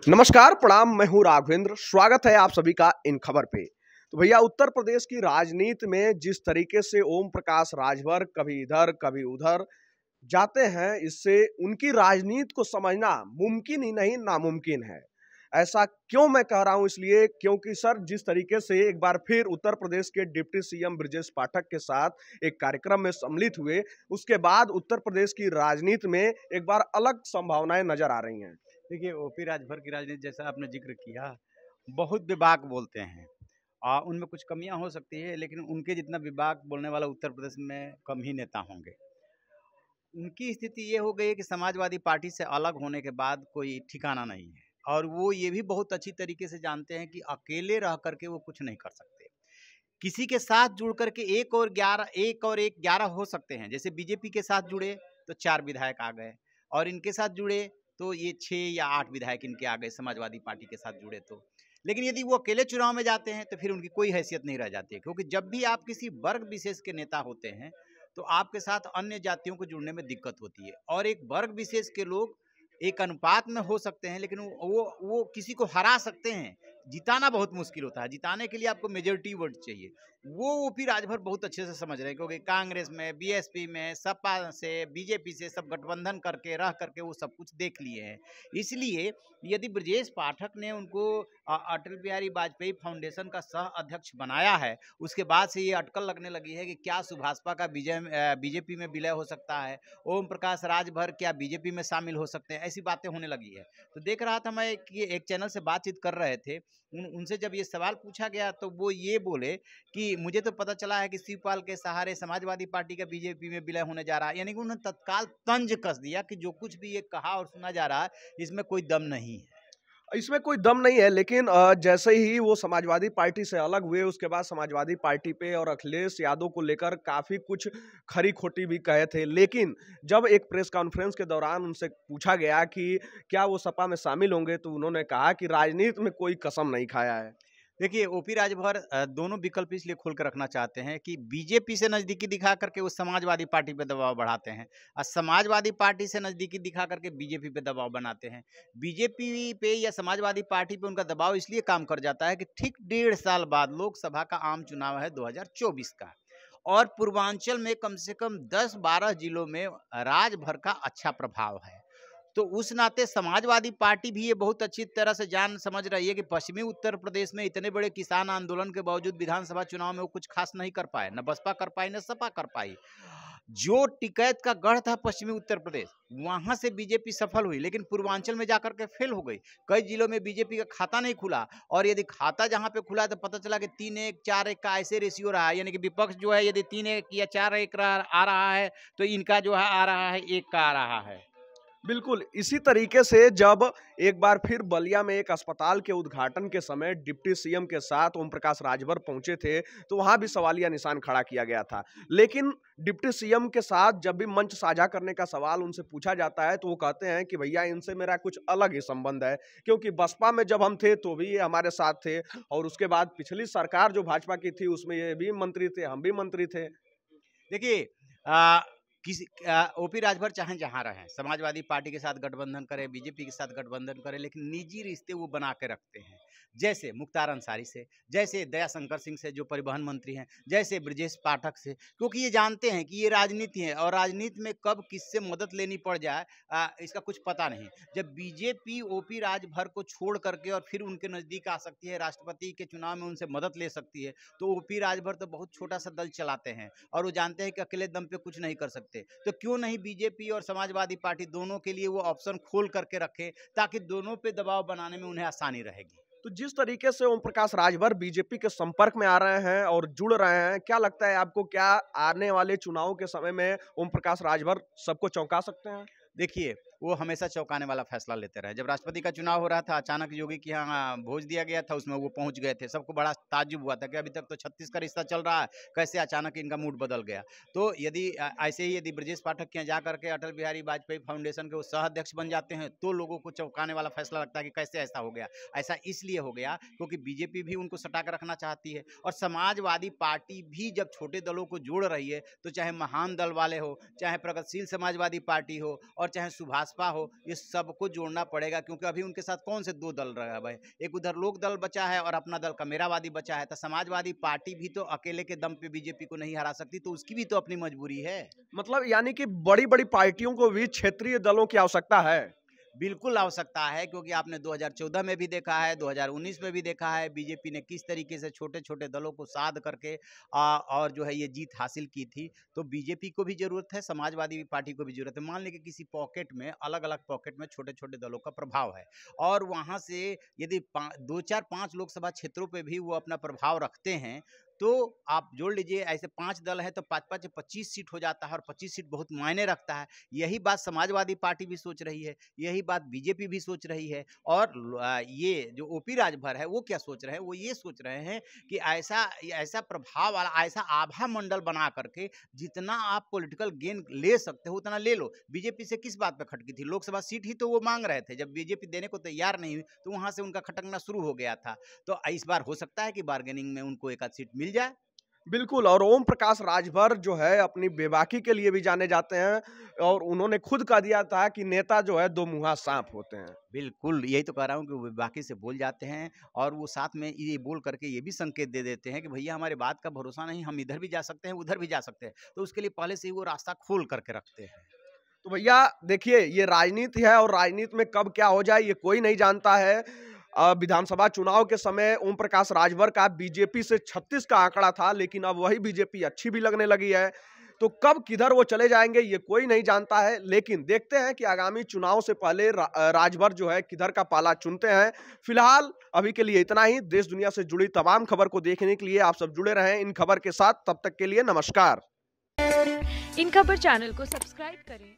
नमस्कार, प्रणाम। मैं हूं राघवेंद्र। स्वागत है आप सभी का इन खबर पे। तो भैया, उत्तर प्रदेश की राजनीति में जिस तरीके से ओम प्रकाश राजभर कभी इधर कभी उधर जाते हैं, इससे उनकी राजनीति को समझना मुमकिन ही नहीं, नामुमकिन है। ऐसा क्यों मैं कह रहा हूं? इसलिए क्योंकि सर, जिस तरीके से एक बार फिर उत्तर प्रदेश के डिप्टी सीएम ब्रजेश पाठक के साथ एक कार्यक्रम में सम्मिलित हुए, उसके बाद उत्तर प्रदेश की राजनीति में एक बार अलग संभावनाएं नजर आ रही हैं। देखिए, ओपी राजभर की राजनीति जैसा आपने जिक्र किया, बहुत बेबाक बोलते हैं। उनमें कुछ कमियां हो सकती है, लेकिन उनके जितना बेबाक बोलने वाला उत्तर प्रदेश में कम ही नेता होंगे। उनकी स्थिति ये हो गई है कि समाजवादी पार्टी से अलग होने के बाद कोई ठिकाना नहीं है, और वो ये भी बहुत अच्छी तरीके से जानते हैं कि अकेले रह करके वो कुछ नहीं कर सकते। किसी के साथ जुड़ करके एक और एक 11 हो सकते हैं। जैसे बीजेपी के साथ जुड़े तो 4 विधायक आ गए, और इनके साथ जुड़े तो ये 6 या 8 विधायक इनके आ गए, समाजवादी पार्टी के साथ जुड़े तो। लेकिन यदि वो अकेले चुनाव में जाते हैं तो फिर उनकी कोई हैसियत नहीं रह जाती है, क्योंकि जब भी आप किसी वर्ग विशेष के नेता होते हैं तो आपके साथ अन्य जातियों को जुड़ने में दिक्कत होती है। और एक वर्ग विशेष के लोग एक अनुपात में हो सकते हैं, लेकिन वो किसी को हरा सकते हैं। जिताना बहुत मुश्किल होता है। जिताने के लिए आपको मेजॉरिटी वोट चाहिए। वो ओपी राजभर बहुत अच्छे से समझ रहे हैं, क्योंकि कांग्रेस में, बीएसपी में, सपा से, बीजेपी से सब गठबंधन करके रह करके वो सब कुछ देख लिए हैं। इसलिए यदि ब्रजेश पाठक ने उनको अटल बिहारी वाजपेयी फाउंडेशन का सह अध्यक्ष बनाया है, उसके बाद से ये अटकल लगने लगी है कि क्या सुभाषपा का बीजेपी में विलय हो सकता है, ओम प्रकाश राजभर क्या बीजेपी में शामिल हो सकते हैं, ऐसी बातें होने लगी है। तो देख रहा था मैं कि एक चैनल से बातचीत कर रहे थे, उनसे जब ये सवाल पूछा गया तो वो ये बोले कि मुझे तो पता चला है कि शिवपाल के सहारे समाजवादी पार्टी का बीजेपी में विलय होने जा रहा है। यानी कि उन्होंने तत्काल तंज कस दिया कि जो कुछ भी ये कहा और सुना जा रहा है, इसमें कोई दम नहीं है। इसमें कोई दम नहीं है, लेकिन जैसे ही वो समाजवादी पार्टी से अलग हुए, उसके बाद समाजवादी पार्टी पे और अखिलेश यादव को लेकर काफ़ी कुछ खरी-खोटी भी कहे थे। लेकिन जब एक प्रेस कॉन्फ्रेंस के दौरान उनसे पूछा गया कि क्या वो सपा में शामिल होंगे, तो उन्होंने कहा कि राजनीति में कोई कसम नहीं खाया है। देखिए, ओपी राजभर दोनों विकल्प इसलिए खोल कर रखना चाहते हैं कि बीजेपी से नज़दीकी दिखा करके वो समाजवादी पार्टी पे दबाव बढ़ाते हैं, और समाजवादी पार्टी से नज़दीकी दिखा करके बीजेपी पे दबाव बनाते हैं। बीजेपी पे या समाजवादी पार्टी पे उनका दबाव इसलिए काम कर जाता है कि ठीक 1.5 साल बाद लोकसभा का आम चुनाव है 2024 का, और पूर्वांचल में कम से कम 10-12 जिलों में राजभर का अच्छा प्रभाव है। तो उस नाते समाजवादी पार्टी भी ये बहुत अच्छी तरह से जान समझ रही है कि पश्चिमी उत्तर प्रदेश में इतने बड़े किसान आंदोलन के बावजूद विधानसभा चुनाव में वो कुछ खास नहीं कर पाए, न बसपा कर पाई, न सपा कर पाई। जो टिकैत का गढ़ था पश्चिमी उत्तर प्रदेश, वहां से बीजेपी सफल हुई, लेकिन पूर्वांचल में जाकर के फेल हो गई। कई जिलों में बीजेपी का खाता नहीं खुला, और यदि खाता जहां पे खुला तो पता चला कि 3-1, 4-1 का ऐसे रेशियो रहा है। यानी कि विपक्ष जो है यदि 3-1 या 4-1 आ रहा है, तो इनका जो है आ रहा है 1 का आ रहा है। बिल्कुल, इसी तरीके से जब एक बार फिर बलिया में एक अस्पताल के उद्घाटन के समय डिप्टी सीएम के साथ ओम प्रकाश राजभर पहुंचे थे, तो वहां भी सवालिया निशान खड़ा किया गया था। लेकिन डिप्टी सीएम के साथ जब भी मंच साझा करने का सवाल उनसे पूछा जाता है, तो वो कहते हैं कि भैया, इनसे मेरा कुछ अलग ही संबंध है, क्योंकि बसपा में जब हम थे तो भी ये हमारे साथ थे, और उसके बाद पिछली सरकार जो भाजपा की थी उसमें ये भी मंत्री थे, हम भी मंत्री थे। देखिए, किसी ओपी राजभर चाहे जहां रहें, समाजवादी पार्टी के साथ गठबंधन करे, बीजेपी के साथ गठबंधन करे, लेकिन निजी रिश्ते वो बना के रखते हैं। जैसे मुख्तार अंसारी से, जैसे दयाशंकर सिंह से जो परिवहन मंत्री हैं, जैसे ब्रजेश पाठक से, क्योंकि ये जानते हैं कि ये राजनीति है, और राजनीति में कब किससे मदद लेनी पड़ जाए इसका कुछ पता नहीं। जब बीजेपी ओपी राजभर को छोड़ करके और फिर उनके नजदीक आ सकती है, राष्ट्रपति के चुनाव में उनसे मदद ले सकती है, तो ओपी राजभर तो बहुत छोटा सा दल चलाते हैं, और वो जानते हैं कि अकेले दम पे कुछ नहीं कर सकते। तो क्यों नहीं बीजेपी और समाजवादी पार्टी दोनों के लिए वो ऑप्शन खोल करके रखे, ताकि दोनों पे दबाव बनाने में उन्हें आसानी रहेगी। तो जिस तरीके से ओम प्रकाश राजभर बीजेपी के संपर्क में आ रहे हैं और जुड़ रहे हैं, क्या लगता है आपको, क्या आने वाले चुनाव के समय में ओम प्रकाश राजभर सबको चौंका सकते हैं? देखिए, वो हमेशा चौंकाने वाला फैसला लेते रहे। जब राष्ट्रपति का चुनाव हो रहा था, अचानक योगी के यहाँ भोज दिया गया था, उसमें वो पहुंच गए थे। सबको बड़ा ताज्जुब हुआ था कि अभी तक तो 36 का रिश्ता चल रहा है, कैसे अचानक इनका मूड बदल गया। तो यदि ऐसे ही यदि ब्रजेश पाठक के यहाँ जा करके अटल बिहारी वाजपेयी फाउंडेशन के वो सह अध्यक्ष बन जाते हैं, तो लोगों को चौंकाने वाला फैसला लगता है कि कैसे ऐसा हो गया। ऐसा इसलिए हो गया क्योंकि बीजेपी भी उनको सटा कर रखना चाहती है, और समाजवादी पार्टी भी जब छोटे दलों को जोड़ रही है, तो चाहे महान दल वाले हो, चाहे प्रगतिशील समाजवादी पार्टी हो, और चाहे सुभाष रासपा हो, ये सबको जोड़ना पड़ेगा, क्योंकि अभी उनके साथ कौन से दो दल रहा है? एक उधर लोक दल बचा है और अपना दल कमेरावादी बचा है। तो समाजवादी पार्टी भी तो अकेले के दम पे बीजेपी को नहीं हरा सकती, तो उसकी भी तो अपनी मजबूरी है। मतलब यानी कि बड़ी बड़ी पार्टियों को भी क्षेत्रीय दलों की आवश्यकता है। बिल्कुल आवश्यकता है, क्योंकि आपने 2014 में भी देखा है, 2019 में भी देखा है, बीजेपी ने किस तरीके से छोटे-छोटे दलों को साध करके और जो है ये जीत हासिल की थी। तो बीजेपी को भी ज़रूरत है, समाजवादी पार्टी को भी ज़रूरत है। मान लीजिए कि किसी पॉकेट में, अलग-अलग पॉकेट में छोटे-छोटे दलों का प्रभाव है और वहाँ से यदि 2, 4, 5 लोकसभा क्षेत्रों पे भी वो अपना प्रभाव रखते हैं, तो आप जोड़ लीजिए ऐसे 5 दल है तो 5-5 25 सीट हो जाता है और 25 सीट बहुत मायने रखता है। यही बात समाजवादी पार्टी भी सोच रही है, यही बात बीजेपी भी सोच रही है और ये जो ओपी राजभर है वो क्या सोच रहे हैं? वो ये सोच रहे हैं कि ऐसा प्रभाव वाला, ऐसा आभा मंडल बना करके जितना आप पॉलिटिकल गेन ले सकते हो उतना ले लो। बीजेपी से किस बात पे खटकी थी? लोकसभा सीट ही तो वो मांग रहे थे। जब बीजेपी देने को तैयार नहीं हुई तो वहां से उनका खटकना शुरू हो गया था। तो इस बार हो सकता है कि बार्गेनिंग में उनको एक आध सीट मिल जाए। बिल्कुल। और ओम प्रकाश राजभर जो है अपनी बेबाकी के लिए भी जाने जाते हैं और उन्होंने खुद कह दिया था कि नेता जो है दो मुँहा सांप होते हैं। बिल्कुल, यही तो कह रहा हूँ कि वो बाकी से बोल जाते हैं और वो साथ में ये बोल करके ये भी संकेत दे देते हैं कि भैया हमारे बात का भरोसा नहीं, हम इधर भी जा सकते हैं, उधर भी जा सकते हैं। तो उसके लिए पहले से ही वो रास्ता खोल करके रखते हैं। तो भैया देखिए, ये राजनीति है और राजनीति में कब क्या हो जाए ये कोई नहीं जानता है। विधानसभा चुनाव के समय ओम प्रकाश राजभर का बीजेपी से 36 का आंकड़ा था, लेकिन अब वही बीजेपी अच्छी भी लगने लगी है। तो कब किधर वो चले जाएंगे ये कोई नहीं जानता है, लेकिन देखते हैं कि आगामी चुनाव से पहले राजभर जो है किधर का पाला चुनते हैं। फिलहाल अभी के लिए इतना ही। देश दुनिया से जुड़ी तमाम खबर को देखने के लिए आप सब जुड़े रहें इन खबर के साथ। तब तक के लिए नमस्कार। इन खबर चैनल को सब्सक्राइब करें